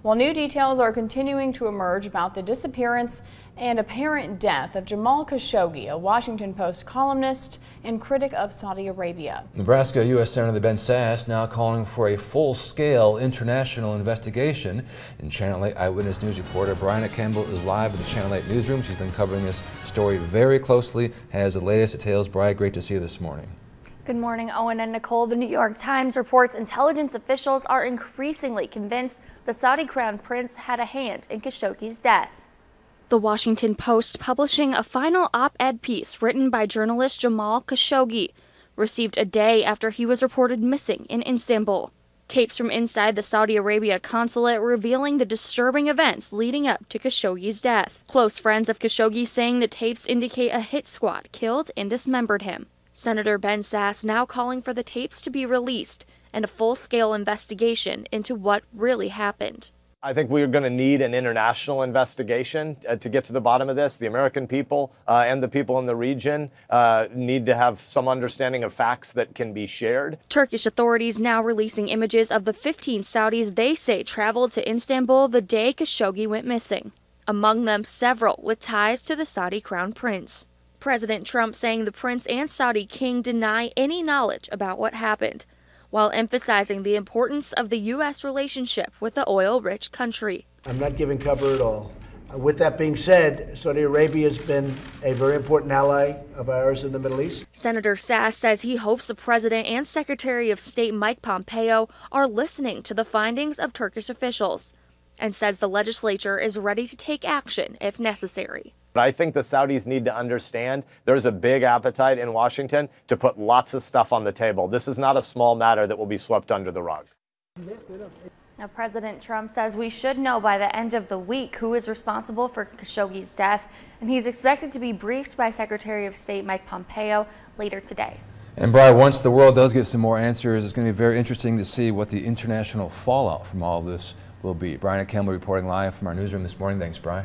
While new details are continuing to emerge about the disappearance and apparent death of Jamal Khashoggi, a Washington Post columnist and critic of Saudi Arabia. Nebraska U.S. Senator Ben Sasse now calling for a full-scale international investigation. And Channel 8 Eyewitness News reporter Bryana Campbell is live in the Channel 8 newsroom. She's been covering this story very closely, has the latest details. Bri, great to see you this morning. Good morning, Owen and Nicole. The New York Times reports intelligence officials are increasingly convinced the Saudi Crown Prince had a hand in Khashoggi's death. The Washington Post, publishing a final op-ed piece written by journalist Jamal Khashoggi, received a day after he was reported missing in Istanbul. Tapes from inside the Saudi Arabia consulate revealing the disturbing events leading up to Khashoggi's death. Close friends of Khashoggi saying the tapes indicate a hit squad killed and dismembered him. Senator Ben Sasse now calling for the tapes to be released and a full-scale investigation into what really happened. I think we're going to need an international investigation to get to the bottom of this. The American people and the people in the region need to have some understanding of facts that can be shared. Turkish authorities now releasing images of the 15 Saudis they say traveled to Istanbul the day Khashoggi went missing. Among them, several with ties to the Saudi Crown Prince. President Trump saying the prince and Saudi king deny any knowledge about what happened, while emphasizing the importance of the U.S. relationship with the oil-rich country. I'm not giving cover at all. With that being said, Saudi Arabia has been a very important ally of ours in the Middle East. Senator Sasse says he hopes the president and Secretary of State Mike Pompeo are listening to the findings of Turkish officials, and says the legislature is ready to take action if necessary. But I think the Saudis need to understand there's a big appetite in Washington to put lots of stuff on the table. This is not a small matter that will be swept under the rug. Now, President Trump says we should know by the end of the week who is responsible for Khashoggi's death, and he's expected to be briefed by Secretary of State Mike Pompeo later today. And Bri, once the world does get some more answers, it's going to be very interesting to see what the international fallout from all of this will be. Bryana Campbell reporting live from our newsroom this morning. Thanks, Bri.